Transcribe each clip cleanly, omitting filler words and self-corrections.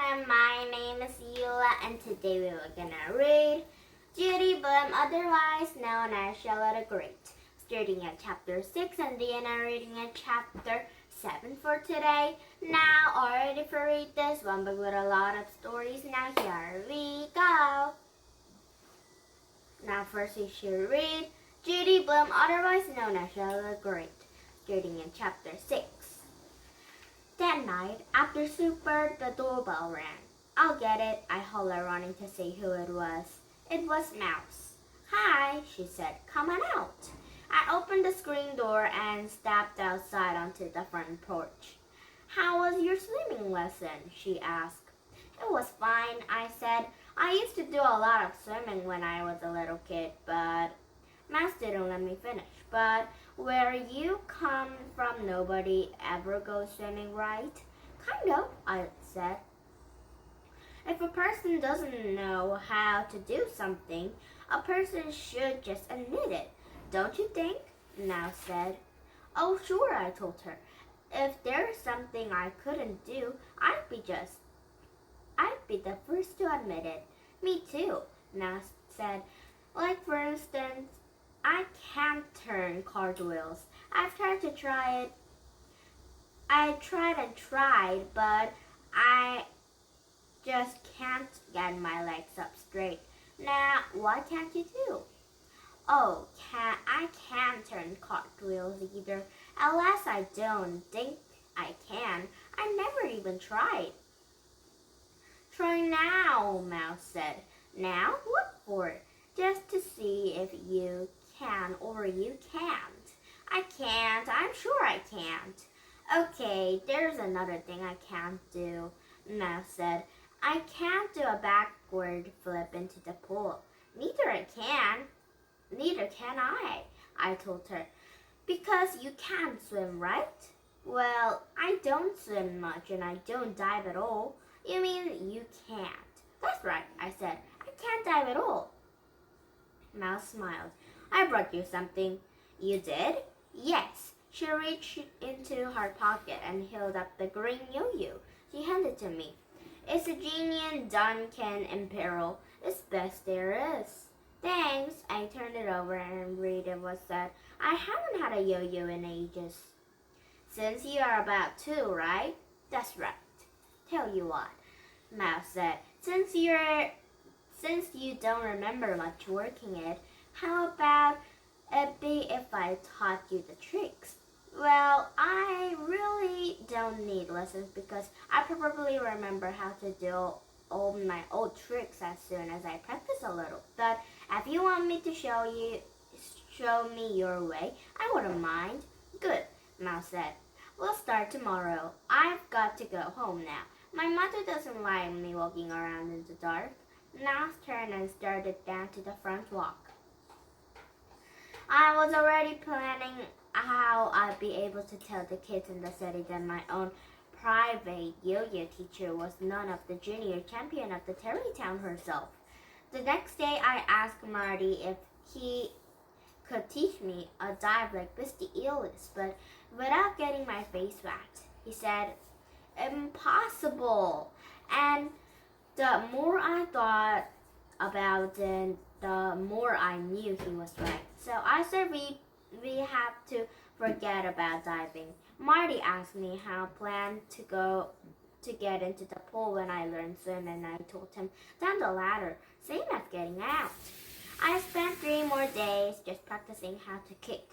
everyone, my name is Sheila and today we are gonna read Judy Blume, otherwise known as Sheila the Great, starting at chapter 6 and then reading at chapter 7 for today. Now, already for read this one book with a lot of stories. Now here we go. Now first we should read Judy Blume, otherwise known as Sheila the Great, starting in chapter 6. That night, after supper, the doorbell rang. "I'll get it," I hollered, running to see who it was. It was Mouse. "Hi," she said. "Come on out." I opened the screen door and stepped outside onto the front porch. "How was your swimming lesson?" she asked. "It was fine," I said. "I used to do a lot of swimming when I was a little kid, but..." Mouse didn't let me finish. "But where you come from, nobody ever goes swimming, right?" "Kind of," I said. "If a person doesn't know how to do something, a person should just admit it, don't you think?" Mouse said. "Oh, sure," I told her. "If there's something I couldn't do, I'd be the first to admit it." "Me too," Mouse said. "Like, for instance, I can't turn cartwheels. I tried, but I just can't get my legs up straight. Now, what can't you do?" "Oh, I can't turn cartwheels either. Unless I don't think I can. I never even tried." "Try now," Mouse said. "Now? What for?" "Just to see if you can or you can't." "I can't. I'm sure I can't." "Okay, there's another thing I can't do," Mouse said. "I can't do a backward flip into the pool." Neither can I told her. "Because you can't swim, right?" "Well, I don't swim much and I don't dive at all." "You mean you can't?" "That's right," I said. "I can't dive at all." Mouse smiled. "I brought you something." "You did?" "Yes." She reached into her pocket and held up the green yo-yo. She handed it to me. "It's a genuine Duncan Imperial. It's best there is." "Thanks." I turned it over and read it was that I haven't had a yo-yo in ages. "Since you are about 2, right?" "That's right." "Tell you what," Mouse said. Since you don't remember much working it, how about it be if I taught you the tricks?" "Well, I really don't need lessons because I probably remember how to do all my old tricks as soon as I practice a little. But if you want me to show me your way, I wouldn't mind." "Good," Mouse said. "We'll start tomorrow. I've got to go home now. My mother doesn't like me walking around in the dark." Mouse turned and started down to the front walk. I was already planning how I'd be able to tell the kids in the city that my own private yo-yo teacher was none of the junior champion of the Terrytown herself. The next day I asked Marty if he could teach me a dive like Misty Elis, but without getting my face whacked. He said, "Impossible." And the more I thought about it, the more I knew he was right. So I said we have to forget about diving. Marty asked me how I planned to get into the pool when I learned swim, and I told him down the ladder, same as getting out. I spent 3 more days just practicing how to kick.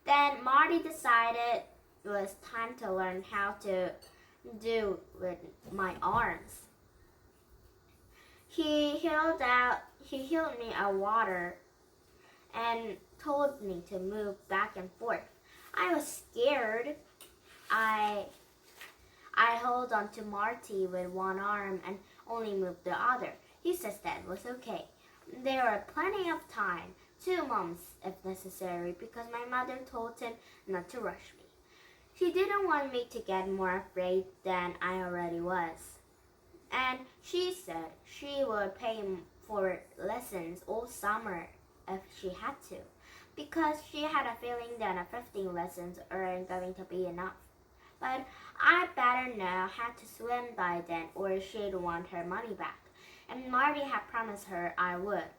Then Marty decided it was time to learn how to do with my arms. He held me a water and told me to move back and forth. I was scared. I held on to Marty with one arm and only moved the other. He says that was okay. There were plenty of time, 2 months if necessary, because my mother told him not to rush me. She didn't want me to get more afraid than I already was. And she said she would pay for lessons all summer if she had to, because she had a feeling that 15 lessons aren't going to be enough. but I better know how to swim by then or she'd want her money back. And Marty had promised her I would.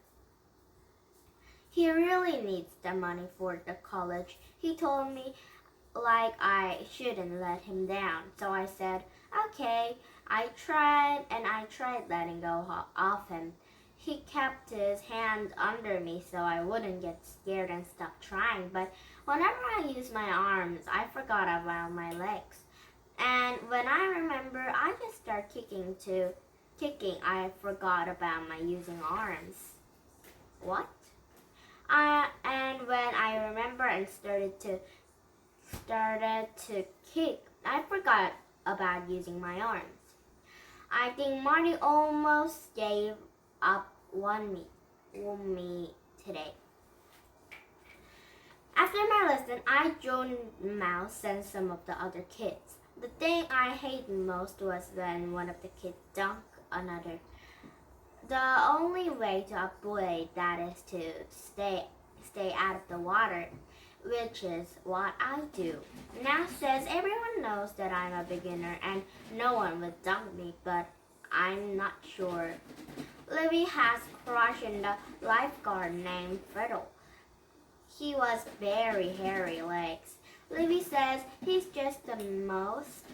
He really needs the money for the college. He told me like I shouldn't let him down. So I said, okay. I tried letting go of him. He kept his hand under me so I wouldn't get scared and stop trying. But whenever I used my arms, I forgot about my legs. And when I remember, I just start kicking. I forgot about my using arms. What? And when I remember and started to kick, I forgot about using my arms. I think Marty almost gave up on me today. After my lesson, I joined Mouse and some of the other kids. The thing I hated most was when one of the kids dunked another. The only way to avoid that is to stay out of the water, which is what I do. Now says everyone knows that I'm a beginner and no one would dunk me, but I'm not sure. Libby has a crush on the lifeguard named Fiddle. He was very hairy legs. Libby says he's just the most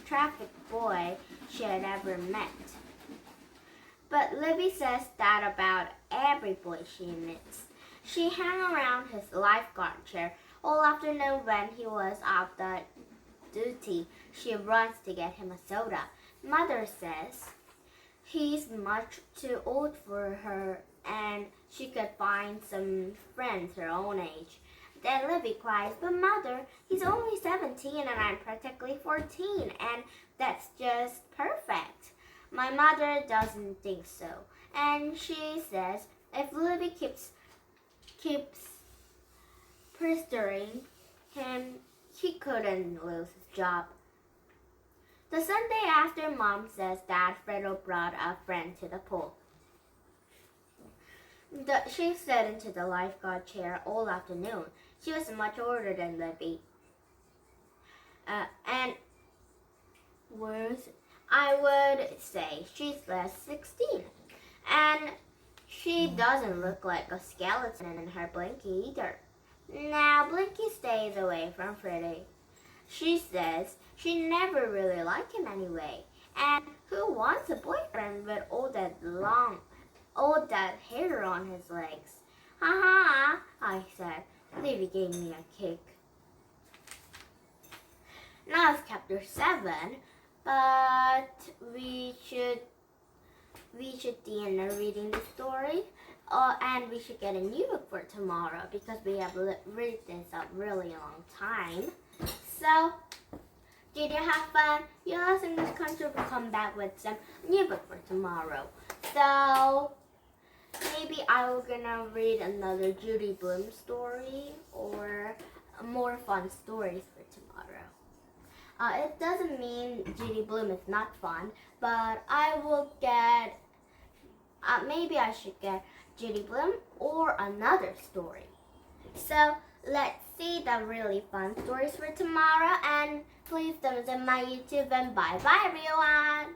traffic boy she had ever met. But Libby says that about every boy she meets. She hung around his lifeguard chair all afternoon when he was off the duty. She runs to get him a soda. Mother says he's much too old for her and she could find some friends her own age. Then Libby cries, but Mother, he's only 17 and I'm practically 14 and that's just perfect. My mother doesn't think so, and she says if Libby keeps pestering him, he couldn't lose his job. The Sunday after, Mom says that Fredo brought a friend to the pool. She sat into the lifeguard chair all afternoon. She was much older than Libby. And I would say she's less 16. And she doesn't look like a skeleton in her Blinky either. Now Blinky stays away from Freddie. She says she never really liked him anyway. And who wants a boyfriend with all that hair on his legs? Ha ha, I said. Libby gave me a kick. Now it's chapter 7, but we should end reading the story, and we should get a new book for tomorrow because we have read this a really long time. So, did you have fun? Yes, in this country will come back with some new book for tomorrow. So, maybe I'm gonna read another Judy Blume story or more fun stories for tomorrow. It doesn't mean Judy Blume is not fun, but I will get, maybe I should get Judy Blume or another story. So let's see the really fun stories for tomorrow, and please thumbs up my YouTube and bye bye everyone.